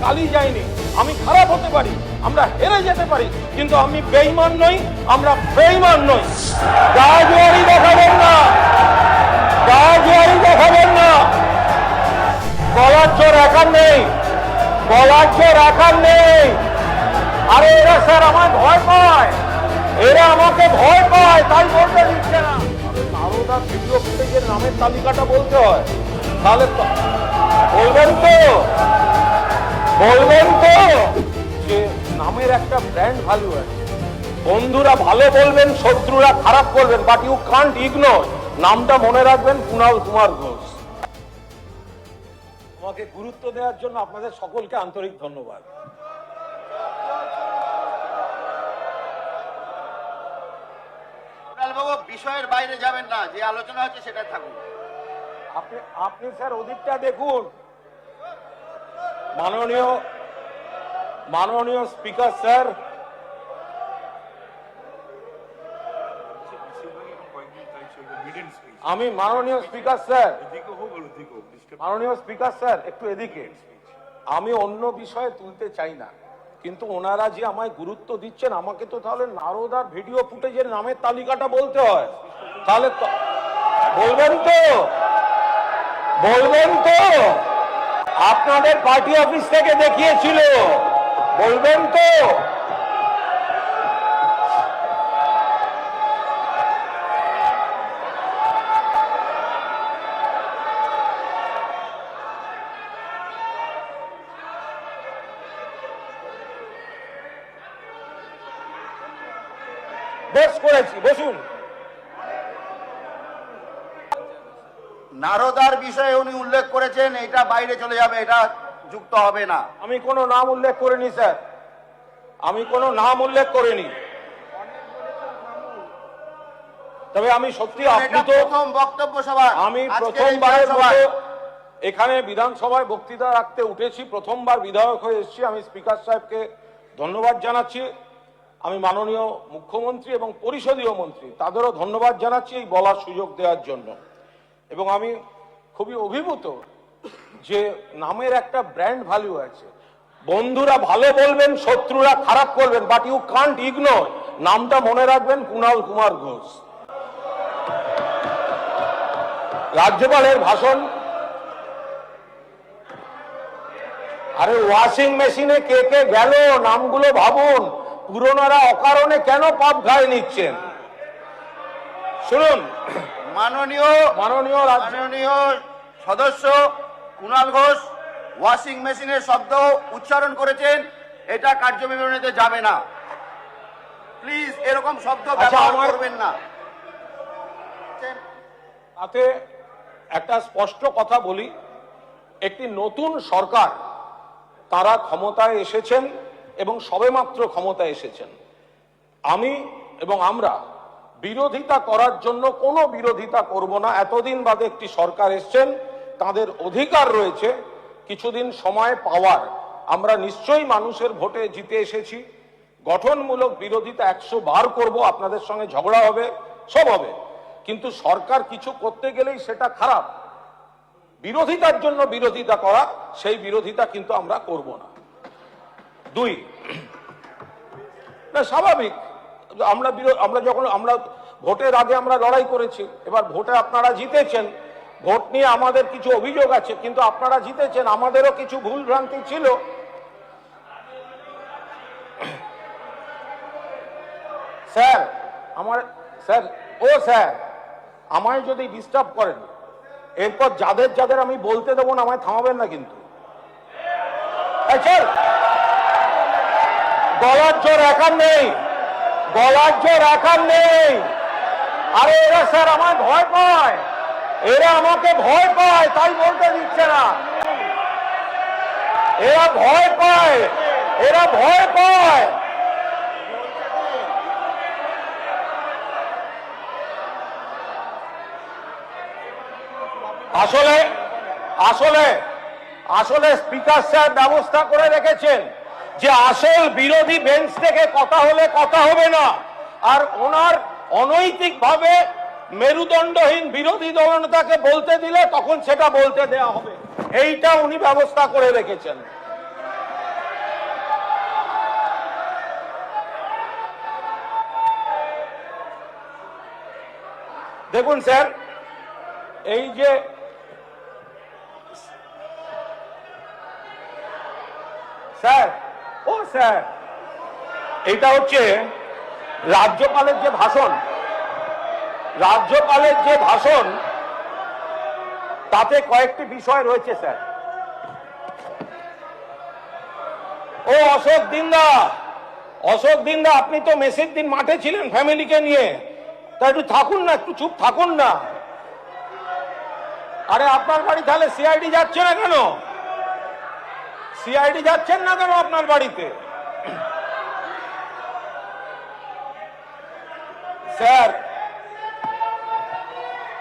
কালি যায়নি। আমি খারাপ হতে পারি, আমরা হেরে যেতে পারি, কিন্তু আমি বেঈমান নই, আমরা বেঈমান নই। রাজওয়ারি দেখাবেন না, রাজওয়ারি দেখাবেন না। গলার জোর একার নেই, গলার জোর একার নেই। আরে এরা স্যার আমায় ভয় পায়, এরা আমাকে ভয় পায়, তাই বলতে দিচ্ছে না। নারদা ভিডিও ফুটেজের নামের তালিকাটা বলতে হয়, তাহলে বলবেন তো, বলবেন তো যে নামের একটা ব্র্যান্ড ভ্যালু আছে। বন্ধুরা ভালো বলবেন, শত্রুরা খারাপ করবেন, বাট ইউ কান্ট ইগনোর। নামটা মনে রাখবেন, কুণাল কুমার ঘোষ। আমাকে গুরুত্ব দেওয়ার জন্য আপনাদের সকলকে আন্তরিক ধন্যবাদ। বিষয়ের বাইরে যাবেন না, যে আলোচনা হচ্ছে সেটা থাকুন। আপনি স্যার ওদিকটা দেখুন। মাননীয় স্পিকার স্যার, আমি মাননীয় স্পিকার স্যার, মাননীয় স্পিকার স্যার একটু এদিকে। আমি অন্য বিষয়ে তুলতে চাই না, কিন্তু ওনারা যে আমায় গুরুত্ব দিচ্ছেন, আমাকে তো তাহলে নারদার ভিডিও ফুটেজের নামের তালিকাটা বলতে হয়। তাহলে বলবেন তো, বলবেন তো, আপনাদের পার্টি অফিস থেকে দেখিয়েছিল, বলবেন তো। বেশ করেছি, বসুন। নারদার বিষয়ে উনি উল্লেখ করেছেন, এটা বাইরে চলে যাবে, এটা যুক্ত হবে না। আমি কোনো নাম উল্লেখ করিনি স্যার, আমি কোনো নাম উল্লেখ করিনি। তবে আমি সত্যি, আপনি তো প্রথম বক্তব্য সভা, আমি প্রথমবারের মতো এখানে বিধানসভায় বক্তৃতা রাখতে উঠেছি, প্রথমবার বিধায়ক হয়ে এসেছি। আমি স্পিকার সাহেবকে ধন্যবাদ জানাচ্ছি। আমি মাননীয় মুখ্যমন্ত্রী এবং পরিষদীয় মন্ত্রী তাদেরও ধন্যবাদ জানাচ্ছি এই বলার সুযোগ দেওয়ার জন্য। এবং আমি খুবই অভিভূত যে নামের একটা ব্র্যান্ড ভ্যালু আছে। বন্ধুরা ভালো বলবেন, শত্রুরা খারাপ করবেন, বাট ইউ কান্ট ইগনোর। নামটা মনে রাখবেন, কুণাল কুমার ঘোষ। রাজ্যপালের ভাষণ, আরে ওয়াশিং মেশিনে কে কে গেল নামগুলো ভাবুন। পুরনোরা অকারণে কেন পাপ ঘায়ে নিচ্ছেন? শুনুন, মাননীয় সদস্য কুণাল ঘোষ ওয়াশিং মেশিনের শব্দ উচ্চারণ করেছেন, এটা কার্যবিবরণীতে যাবে না। প্লিজ এরকম শব্দ ব্যবহার করবেন না। তাতে একটা স্পষ্ট কথা বলি, একটি নতুন সরকার তারা ক্ষমতায় এসেছেন এবং সবেমাত্র ক্ষমতায় এসেছেন। আমি এবং আমরা বিরোধিতা করার জন্য কোনো বিরোধিতা করব না। এতদিন বাদে একটি সরকার এসছেন, তাদের অধিকার রয়েছে কিছুদিন সময় পাওয়ার। আমরা নিশ্চয়ই মানুষের ভোটে জিতে এসেছি। গঠনমূলক বিরোধিতা 100 বার করব, আপনাদের সঙ্গে ঝগড়া হবে, সব হবে, কিন্তু সরকার কিছু করতে গেলেই সেটা খারাপ। বিরোধিতার জন্য বিরোধিতা করা, সেই বিরোধিতা কিন্তু আমরা করব না। 2, না স্বাভাবিক, আমরা যখন আমরা ভোটের আগে আমরা লড়াই করেছি, এবার ভোটে আপনারা জিতেছেন, ভোট নিয়ে আমাদের কিছু অভিযোগ আছে, কিন্তু আপনারা জিতেছেন, আমাদেরও কিছু ভুল ভ্রান্তি ছিল। স্যার স্যার আমায় যদি ডিস্টার্ব করেন, এরপর যাদের যাদের আমি বলতে দেবো না, আমায় থামাবেন না কিন্তু। গলার জোর একার নেই, গলার জোর একার নেই। আরে এরা স্যার আমায় ভয় পায়, এরা আমাকে ভয় পায়, তাই বলতে দিচ্ছে না। এরা ভয় পায়, এরা ভয় পায়। আসলে আসলে আসলে স্পিকার সাহেব ব্যবস্থা করে রেখেছেন যে আসল বিরোধী বেঞ্চ থেকে কথা হলে কথা হবে না, আর ওনার অনৈতিকভাবে মেরুদণ্ডহীন বিরোধী দলনেতাকে বলতে দিলে তখন সেটা বলতে দেয়া হবে। এইটা উনি ব্যবস্থা করে রেখেছেন। দেখুন স্যার, এই যে স্যার স্যার এটা হচ্ছে রাজ্যপালের যে ভাষণ, তাতে কয়েকটি বিষয় রয়েছে স্যার। অশোক দিন্দা আপনি তো মেসের দিন মাঠে ছিলেন ফ্যামিলিকে নিয়ে, তা একটু থাকুন না, একটু চুপ থাকুন না। আরে আপনার বাড়ি তাহলে সিআইডি যাচ্ছে না কেন? সিআইডি যাচ্ছেন না কেন আপনার বাড়িতে? স্যার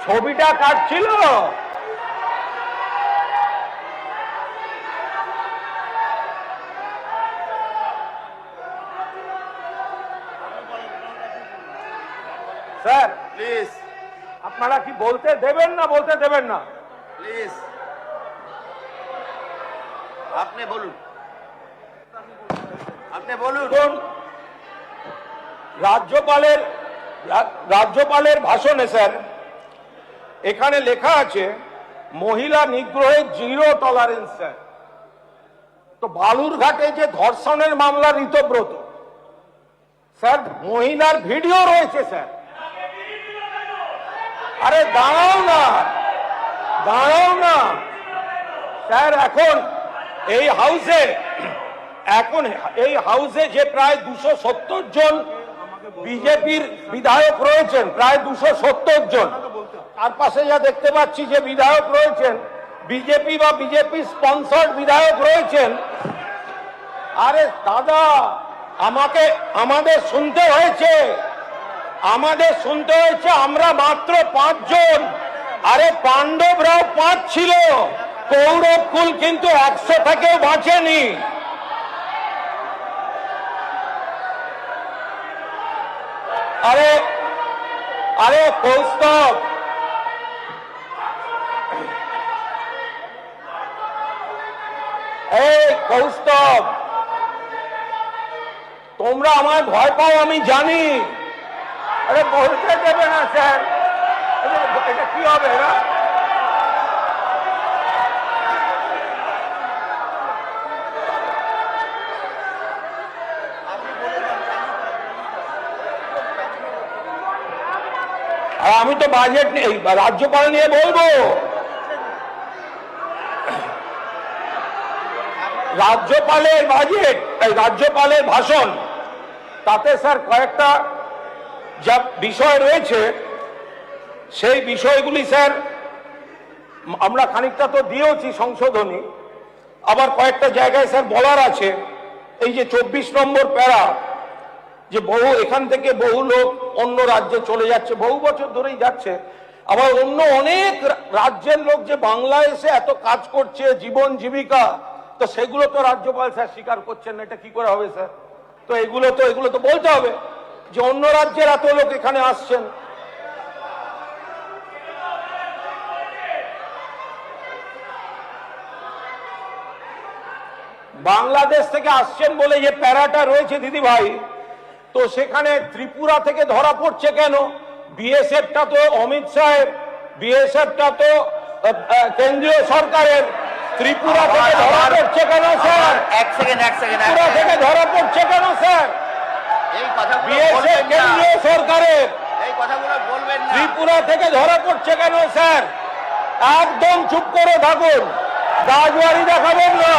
ছবিটা কাটছিল, স্যার প্লিজ আপনারা কি বলতে দেবেন না প্লিজ আপনি বলুন। দেখুন, রাজ্যপালের ভাষণে স্যার এখানে লেখা আছে মহিলা নিগ্রহে 0 টলারেন্স। স্যার তো বালুরঘাটে যে ধর্ষণের মামলা ঋতব্রত, স্যার মহিলার ভিডিও রয়েছে স্যার। আরে দাঁড়াও না স্যার, এখন এই হাউসে যে প্রায় 270 জন বিজেপির বিধায়ক রয়েছেন, প্রায় 270 জন, তার পাশে যা দেখতে পাচ্ছি যে বিধায়ক রয়েছেন বিজেপি বা বিজেপি স্পন্সর্ড বিধায়ক রয়েছেন। আরে দাদা, আমাদের শুনতে হয়েছে আমরা মাত্র 5 জন। আরে পাণ্ডবরাও 5 ছিল, কৌরব কুল কিন্তু 100 থেকেও বাঁচেনি। আরে কৌস্তব, তোমরা আমায় ভয় পাও আমি জানি। আরে বলতে দেবে না স্যার, এটা কি হবে না? আর আমি তো বাজেট নেই, রাজ্যপাল নিয়ে বলবো। রাজ্যপালের ভাষণ, তাতে স্যার কয়েকটা যা বিষয় রয়েছে সেই বিষয়গুলি স্যার আমরা খানিকটা তো দিয়েওছি সংশোধনী, আবার কয়েকটা জায়গায় স্যার বলার আছে। এই যে 24 নম্বর প্যারা, যে এখান থেকে বহু লোক অন্য রাজ্যে চলে যাচ্ছে, বহু বছর ধরেই যাচ্ছে। আবার অন্য অনেক রাজ্যের লোক যে বাংলায় এসে এত কাজ করছে, জীবন জীবিকা, তো সেগুলো তো রাজ্যপাল স্যার স্বীকার করছেন না। এটা কি করে হবে স্যার? তো এগুলো তো বলতে হবে যে অন্য রাজ্যের এত লোক এখানে আসছেন। বাংলাদেশ থেকে আসছেন বলে যে প্যারাটা রয়েছে দিদি ভাই, তো সেখানে ত্রিপুরা থেকে ধরা পড়ছে কেন? বিএসএফটা তো অমিত শাহের, বিএসএফটা তো কেন্দ্রীয় সরকারের। ত্রিপুরা থেকে ধরা পড়ছে কেন স্যার? এক সেকেন্ড ত্রিপুরা থেকে ধরা পড়ছে কেন স্যার? এই কথাগুলো বিএসএফ কেন্দ্রীয় সরকারের, বলবেন না। ত্রিপুরা থেকে ধরা পড়ছে কেন স্যার? একদম চুপ করে থাকুন, গাজওয়ারি দেখাবেন না।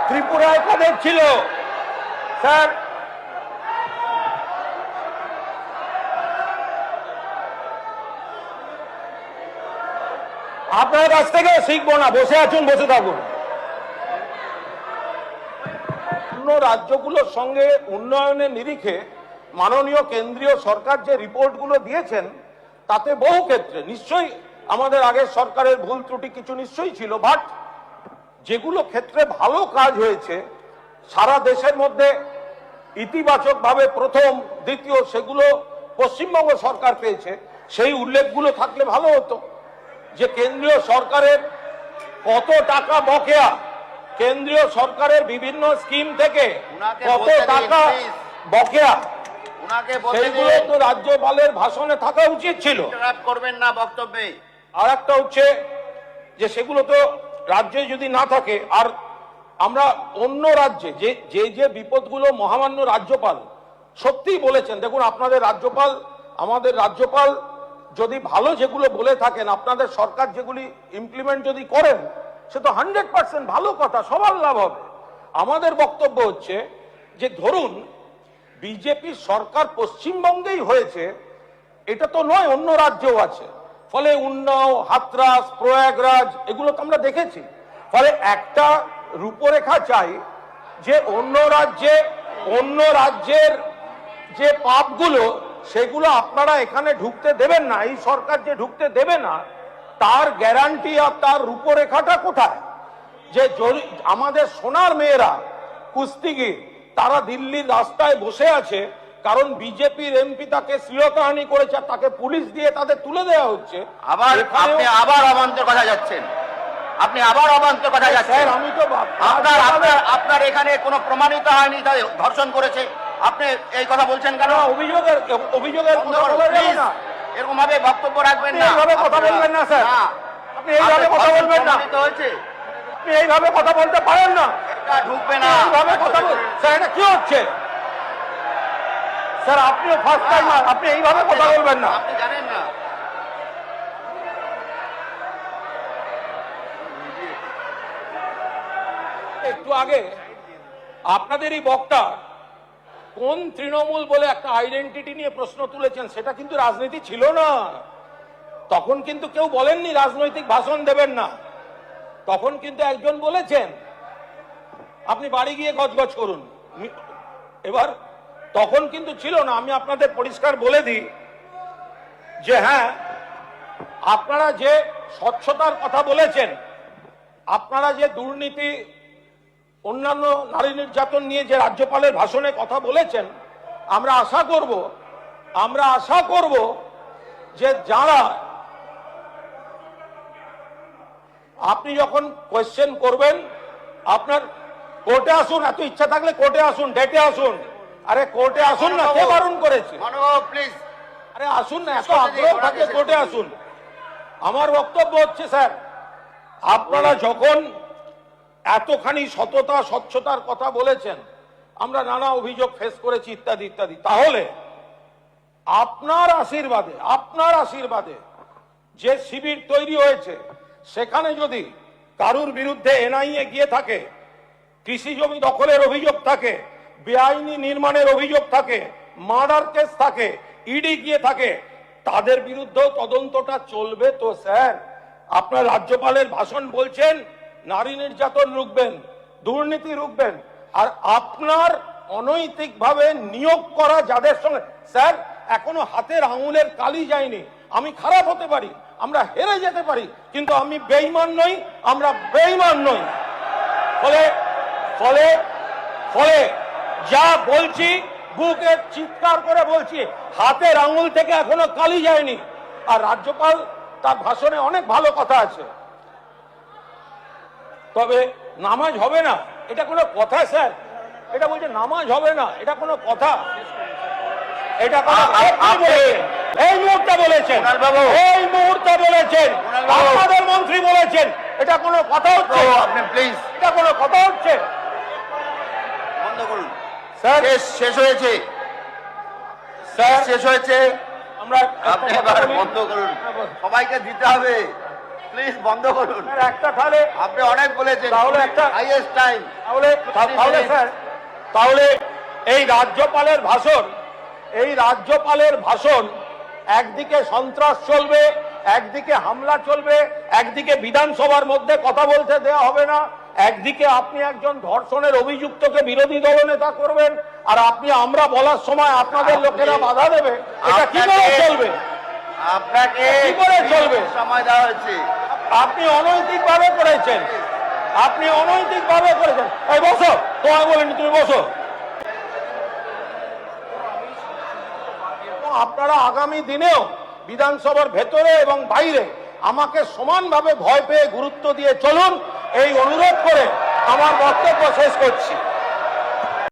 ত্রিপুরায় কাদের ছিল স্যার? আপনার কাছ থেকে শিখবো না, বসে থাকুন। অন্য রাজ্যগুলোর সঙ্গে উন্নয়নের নিরিখে মাননীয় কেন্দ্রীয় সরকার যে রিপোর্টগুলো দিয়েছেন, তাতে বহু ক্ষেত্রে নিশ্চয়ই আমাদের আগের সরকারের ভুল ত্রুটি কিছু নিশ্চয়ই ছিল, বাট যেগুলো ক্ষেত্রে ভালো কাজ হয়েছে সারা দেশের মধ্যে ইতিবাচকভাবে প্রথম দ্বিতীয়, সেগুলো পশ্চিমবঙ্গ সরকার পেয়েছে। সেই উল্লেখগুলো থাকলে ভালো হতো। যে কেন্দ্রীয় সরকারের কত টাকা বকেয়া, কেন্দ্রীয় সরকারের বিভিন্ন স্কিম থেকে উনাকে কত বলতে দিন, টাকা please। বকেয়া, ওনাকে বলতে সেইগুলো দিন, তো রাজ্যপালের ভাষণে থাকা উচিত ছিল। ইন্টারাপ্ট করবেন না বক্তব্যে। আর একটা হচ্ছে যে সেগুলো তো রাজ্যে যদি না থাকে, আর আমরা অন্য রাজ্যে যে যে যে বিপদগুলো মহামান্য রাজ্যপাল সত্যিই বলেছেন, দেখুন আপনাদের রাজ্যপাল, আমাদের রাজ্যপাল যদি ভালো যেগুলো বলে থাকেন, আপনাদের সরকার যেগুলি ইমপ্লিমেন্ট যদি করেন, সে তো 100% ভালো কথা, সবার লাভ হবে। আমাদের বক্তব্য হচ্ছে যে ধরুন বিজেপি সরকার পশ্চিমবঙ্গেই হয়েছে, এটা তো নয়, অন্য রাজ্যেও আছে। ফলে উন্নাও, হাতরাস, প্রয়াগরাজ এগুলো তো আমরা দেখেছি। ফলে একটা রূপরেখা চাই যে অন্য রাজ্যের যে পাপগুলো সেগুলো আপনারা এখানে ঢুকতে দেবেন না, এই সরকার যে ঢুকতে দেবে না তার গ্যারান্টি আর তার রূপরেখাটা কোথায়? যে আমাদের সোনার মেয়েরা কুস্তিগির তারা দিল্লির রাস্তায় বসে আছে কারণ বিজেপির এমপি তাকে শ্লীলতাহানি করেছে, তাকে পুলিশ দিয়ে তাদের তুলে দেওয়া হচ্ছে। আবার আপনি আবার অবান্তর কথা যাচ্ছেন, আপনি আবার অবান্তর কথা যাচ্ছেন। স্যার আমি তো আপনার এখানে কোনো প্রমাণিত হয়নি তাই ধর্ষণ করেছে, আপনি এই কথা বলছেন কেন? অভিযোগের কথা বলা যাবে না, এরকম ভাবে বক্তব্য রাখবেন না, এইভাবে কথা বলবেন না স্যার, আপনি এইভাবে কথা বলবেন না, হয়েছে আপনি এইভাবে কথা বলতে পারেন না, এটা ঢুকবে না এইভাবে কথা বল। স্যার এটা কি হচ্ছে স্যার? আপনিও ফার্স্ট টাইমার, আপনি এইভাবে কথা বলবেন না। আপনি জানেন না। একটু আগে আপনাদেরই বক্তা কোন তৃণমূল বলে একটা আইডেন্টিটি নিয়ে প্রশ্ন তুলেছেন, সেটা কিন্তু রাজনীতি ছিল না। তখন কিন্তু কেউ বলেননি রাজনৈতিক ভাষণ দেবেন না, তখন কিন্তু একজন বলেছেন আপনি বাড়ি গিয়ে গজগজ করুন। এবার তখন কিন্তু ছিল না। আমি আপনাদের পরিষ্কার বলে দিই যে হ্যাঁ, আপনারা যে স্বচ্ছতার কথা বলেছেন, আপনারা যে দুর্নীতি, অন্যান্য নারী নির্যাতন নিয়ে যে রাজ্যপালের ভাষণে কথা বলেছেন, আমরা আশা করব যে যারা, আপনি যখন কোয়েশ্চেন করবেন আপনার কোর্টে আসুন, এত ইচ্ছা থাকলে কোর্টে আসুন, ডেটে আসুন। আরে কোর্টে আসুন না, কে বারণ করেছে? প্লিজ, আরে আসুন না, এত আগ্রহ থাকলে কোর্টে আসুন। আমার বক্তব্য হচ্ছে স্যার, আপনারা যখন এতখানি সততা স্বচ্ছতার কথা বলেছেন, আমরা নানা অভিযোগ ফেস করেছি ইত্যাদি ইত্যাদি, তাহলে আপনার আশীর্বাদে যে শিবির তৈরি হয়েছে, সেখানে যদি কারুর বিরুদ্ধে এনআইএ গিয়ে থাকে, কৃষি জমি দখলের অভিযোগ থাকে, বেআইনি নির্মাণের অভিযোগ থাকে, মার্ডার কেস থাকে, ইডি গিয়ে থাকে, তাদের বিরুদ্ধেও তদন্তটা চলবে তো স্যার? আপনার রাজ্যপালের ভাষণ বলছেন নারী নির্যাতন রুখবেন, দুর্নীতি রুখবেন, আর আপনার অনৈতিকভাবে নিয়োগ করা যাদের সঙ্গে, স্যার এখনো হাতের আঙুলের কালি যায়নি। আমি খারাপ হতে পারি, আমরা হেরে যেতে পারি, কিন্তু আমি বেঈমান নই, আমরা বেঈমান নই। ফলে ফলে ফলে যা বলছি বুকে চিৎকার করে বলছি, হাতের আঙুল থেকে এখনো কালি যায়নি। আর রাজ্যপাল তার ভাষণে অনেক ভালো কথা আছে, তবে নামাজ হবে না, এটা কোনো কথা স্যার? এটা বলছে নামাজ হবে না, এটা কোনো কথা? এটা এই মুহূর্তে বলেছেন, এই মুহূর্তে বলেছেন, আমাদের মন্ত্রী বলেছেন, এটা কোনো কথা হচ্ছে? আপনি প্লিজ, এটা কোনো কথা হচ্ছে? বন্ধ করুন স্যার, শেষ হয়েছে, স্যার শেষ হয়েছে। আমরা আপনি এবার বন্ধ করুন, সবাইকে দিতে হবে, প্লিজ বন্ধ করুন। একটা তাহলে আপনি অনেক বলেছেন, তাহলে একটা হাইয়েস্ট টাইম, তাহলে স্যার, তাহলে এই রাজ্যপালের ভাষণ একদিকে সন্ত্রাস চলবে, একদিকে হামলা চলবে, একদিকে বিধানসভার মধ্যে কথা বলতে দেওয়া হবে না, একদিকে আপনি একজন ধর্ষণের অভিযুক্তকে বিরোধী দলনেতা করবেন, আর আপনি আমরা বলার সময় আপনাদের লোকেরা বাধা দেবে। এটা কি করে চলবে? আপনাকে কি করে চলবে? সময় দেওয়া হয়েছে, আপনি অনৈতিকভাবে করেছেন, এই বসো, তোমায় বলিনি, তুমি বসো। আপনারা আগামী দিনেও বিধানসভার ভেতরে এবং বাইরে আমাকে সমানভাবে ভয় পেয়ে গুরুত্ব দিয়ে চলুন, এই অনুরোধ করে আমার বক্তব্য শেষ করছি।